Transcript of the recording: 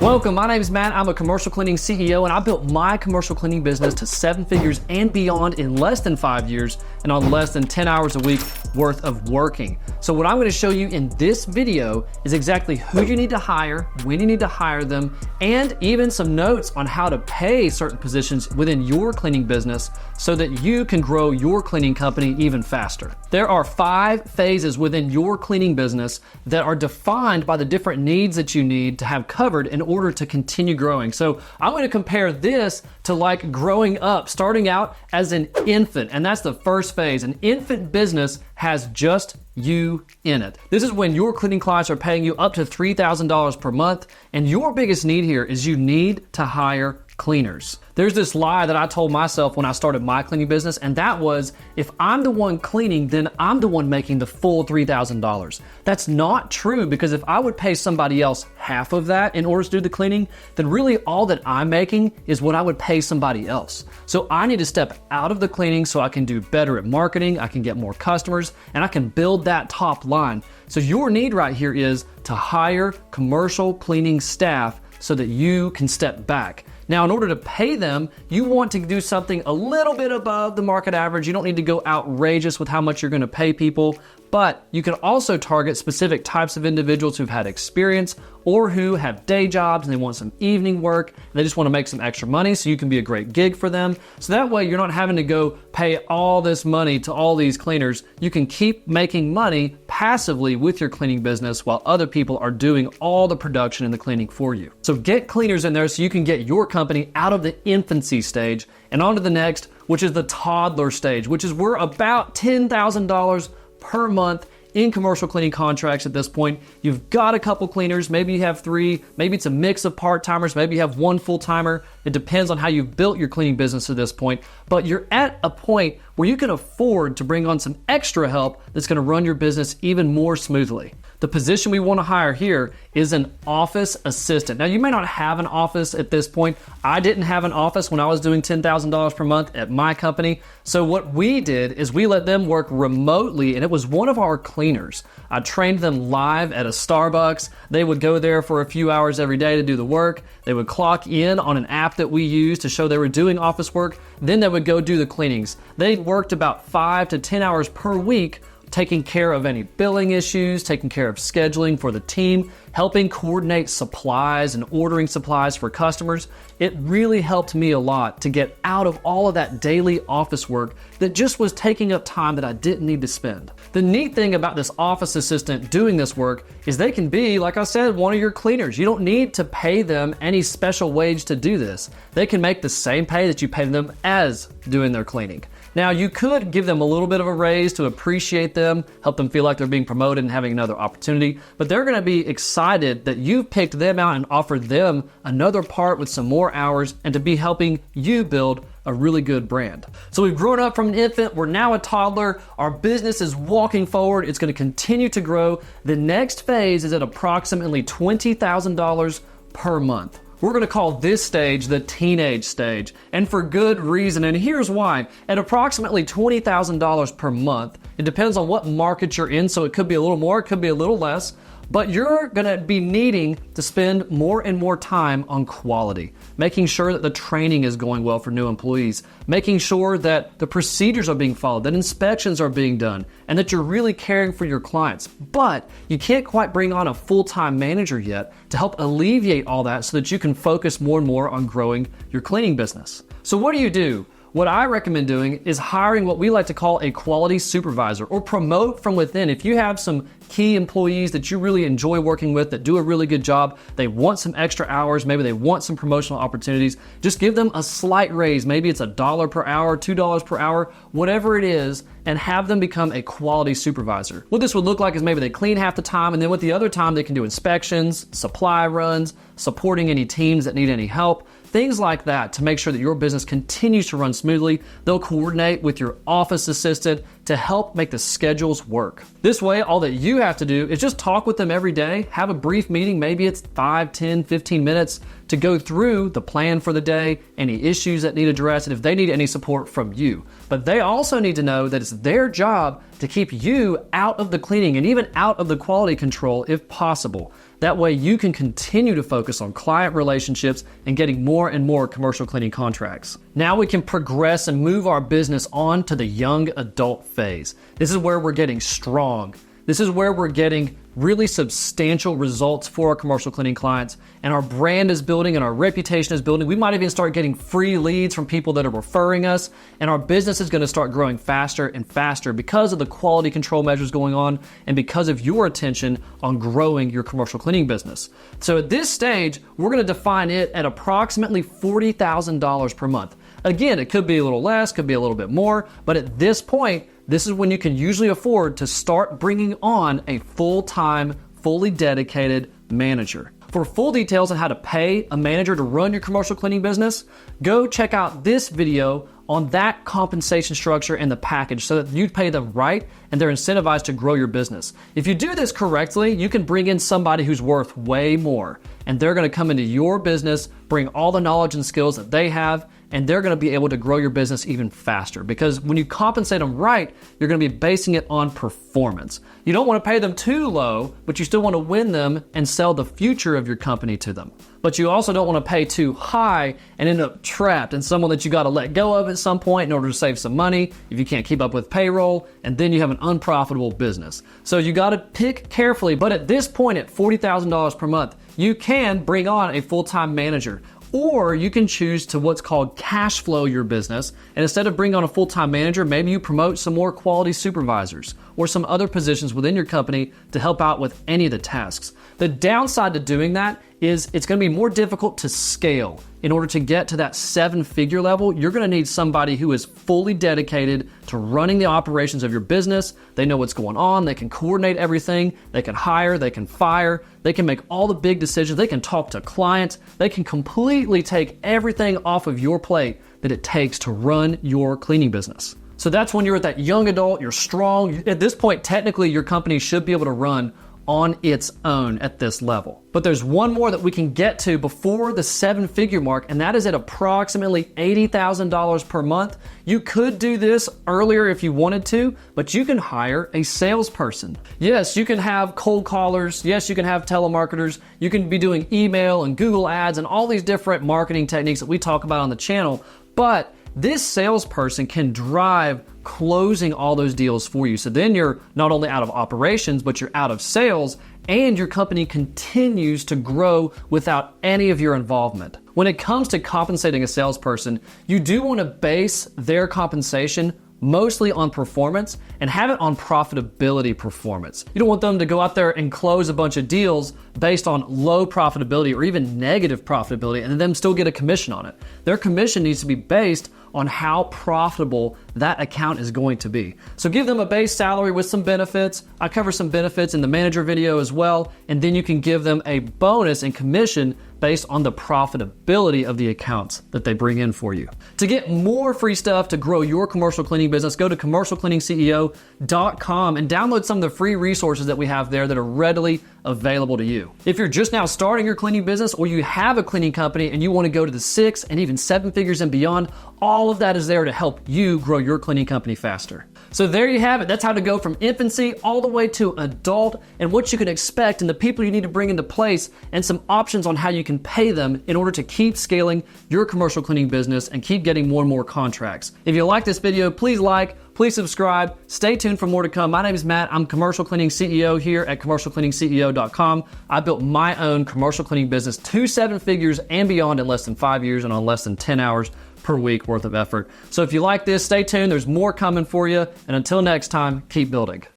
Welcome, my name is Matt. I'm a commercial cleaning CEO and I built my commercial cleaning business to 7 figures and beyond in less than 5 years and on less than 10 hours a week worth of working. So what I'm going to show you in this video is exactly who you need to hire, when you need to hire them, and even some notes on how to pay certain positions within your cleaning business so that you can grow your cleaning company even faster. There are 5 phases within your cleaning business that are defined by the different needs that you need to have covered in order to continue growing. So I'm going to compare this to like growing up, starting out as an infant, and that's the first phase. An infant business has just you in it. This is when your cleaning clients are paying you up to $3,000 per month, and your biggest need here is you need to hire cleaners. There's this lie that I told myself when I started my cleaning business, and that was, if I'm the one cleaning, then I'm the one making the full $3,000. That's not true, because if I would pay somebody else half of that in order to do the cleaning, then really all that I'm making is what I would pay somebody else. So I need to step out of the cleaning so I can do better at marketing, I can get more customers, and I can build that top line. So your need right here is to hire commercial cleaning staff so that you can step back. Now, in order to pay them, you want to do something a little bit above the market average. You don't need to go outrageous with how much you're going to pay people, but you can also target specific types of individuals who've had experience or who have day jobs and they want some evening work and they just want to make some extra money, so you can be a great gig for them. So that way you're not having to go pay all this money to all these cleaners. You can keep making money passively with your cleaning business while other people are doing all the production and the cleaning for you. So get cleaners in there so you can get your company out of the infancy stage and onto the next, which is the toddler stage, which is we're about $10,000 per month in commercial cleaning contracts at this point. You've got a couple cleaners, maybe you have 3, maybe it's a mix of part-timers, maybe you have 1 full-timer. It depends on how you've built your cleaning business at this point, but you're at a point where you can afford to bring on some extra help that's going to run your business even more smoothly. The position we want to hire here is an office assistant. Now, you may not have an office at this point. I didn't have an office when I was doing $10,000 per month at my company. So what we did is we let them work remotely, and it was one of our cleaners. I trained them live at a Starbucks. They would go there for a few hours every day to do the work. They would clock in on an app that we use to show they were doing office work. Then they would go do the cleanings. They worked about 5 to 10 hours per week, taking care of any billing issues, taking care of scheduling for the team, helping coordinate supplies and ordering supplies for customers. It really helped me a lot to get out of all of that daily office work that just was taking up time that I didn't need to spend. The neat thing about this office assistant doing this work is they can be, like I said, one of your cleaners. You don't need to pay them any special wage to do this. They can make the same pay that you pay them as doing their cleaning. Now, you could give them a little bit of a raise to appreciate them, help them feel like they're being promoted and having another opportunity, but they're going to be excited that you've picked them out and offered them another part with some more hours and to be helping you build a really good brand. So we've grown up from an infant, we're now a toddler, our business is walking forward, it's going to continue to grow. The next phase is at approximately $20,000 per month. We're going to call this stage the teenage stage, and for good reason, and here's why. At approximately $20,000 per month, it depends on what market you're in, so it could be a little more, it could be a little less, but you're going to be needing to spend more and more time on quality, making sure that the training is going well for new employees, making sure that the procedures are being followed, that inspections are being done, and that you're really caring for your clients. But you can't quite bring on a full-time manager yet to help alleviate all that so that you can focus more and more on growing your cleaning business. So what do? What I recommend doing is hiring what we like to call a quality supervisor, or promote from within. If you have some key employees that you really enjoy working with that do a really good job, they want some extra hours, maybe they want some promotional opportunities, just give them a slight raise. Maybe it's $1 per hour, $2 per hour, whatever it is, and have them become a quality supervisor. What this would look like is maybe they clean half the time, and then with the other time they can do inspections, supply runs, supporting any teams that need any help, things like that to make sure that your business continues to run smoothly. They'll coordinate with your office assistant to help make the schedules work. This way, all that you have to do is just talk with them every day, have a brief meeting, maybe it's 5, 10, 15 minutes to go through the plan for the day, any issues that need addressed, and if they need any support from you. But they also need to know that it's their job to keep you out of the cleaning and even out of the quality control if possible. That way you can continue to focus on client relationships and getting more and more commercial cleaning contracts. Now we can progress and move our business on to the young adult phase. This is where we're getting strong. This is where we're getting really substantial results for our commercial cleaning clients, and our brand is building and our reputation is building. We might even start getting free leads from people that are referring us, and our business is going to start growing faster and faster because of the quality control measures going on and because of your attention on growing your commercial cleaning business. So at this stage, we're going to define it at approximately $40,000 per month. Again, it could be a little less, could be a little bit more, but at this point, this is when you can usually afford to start bringing on a full-time, fully dedicated manager. For full details on how to pay a manager to run your commercial cleaning business, go check out this video on that compensation structure and the package so that you pay them right and they're incentivized to grow your business. If you do this correctly, you can bring in somebody who's worth way more, and they're going to come into your business, bring all the knowledge and skills that they have, and they're going to be able to grow your business even faster. Because when you compensate them right, you're going to be basing it on performance. You don't want to pay them too low, but you still want to win them and sell the future of your company to them. But you also don't want to pay too high and end up trapped in someone that you got to let go of at some point in order to save some money if you can't keep up with payroll, and then you have an unprofitable business. So you got to pick carefully, but at this point at $40,000 per month, you can bring on a full-time manager. Or you can choose to what's called cash flow your business, and instead of bringing on a full-time manager, maybe you promote some more quality supervisors or some other positions within your company to help out with any of the tasks. The downside to doing that is it's going to be more difficult to scale. In order to get to that 7-figure level, you're going to need somebody who is fully dedicated to running the operations of your business. They know what's going on. They can coordinate everything. They can hire. They can fire. They can make all the big decisions. They can talk to clients. They can completely take everything off of your plate that it takes to run your cleaning business. So that's when you're at that young adult, you're strong. At this point, technically, your company should be able to run on its own at this level. But there's one more that we can get to before the 7-figure mark, and that is at approximately $80,000 per month. You could do this earlier if you wanted to, but you can hire a salesperson. Yes, you can have cold callers. Yes, you can have telemarketers. You can be doing email and Google ads and all these different marketing techniques that we talk about on the channel, but this salesperson can drive closing all those deals for you. So then you're not only out of operations, but you're out of sales, and your company continues to grow without any of your involvement. When it comes to compensating a salesperson, you do want to base their compensation mostly on performance and have it on profitability performance. You don't want them to go out there and close a bunch of deals based on low profitability or even negative profitability and them still get a commission on it. Their commission needs to be based on how profitable that account is going to be. So give them a base salary with some benefits. I cover some benefits in the manager video as well, and then you can give them a bonus and commission based on the profitability of the accounts that they bring in for you. To get more free stuff to grow your commercial cleaning business, go to commercialcleaningsceo.com and download some of the free resources that we have there that are readily available to you. If you're just now starting your cleaning business, or you have a cleaning company and you want to go to the 6 and even 7 figures and beyond, all of that is there to help you grow your cleaning company faster. So there you have it. That's how to go from infancy all the way to adult, and what you can expect and the people you need to bring into place, and some options on how you can pay them in order to keep scaling your commercial cleaning business and keep getting more and more contracts. If you like this video, please like, please subscribe. Stay tuned for more to come. My name is Matt. I'm Commercial Cleaning CEO here at commercialcleaningsceo.com. I built my own commercial cleaning business to 7 figures and beyond in less than 5 years and on less than 10 hours per week worth of effort. So if you like this, stay tuned. There's more coming for you. And until next time, keep building.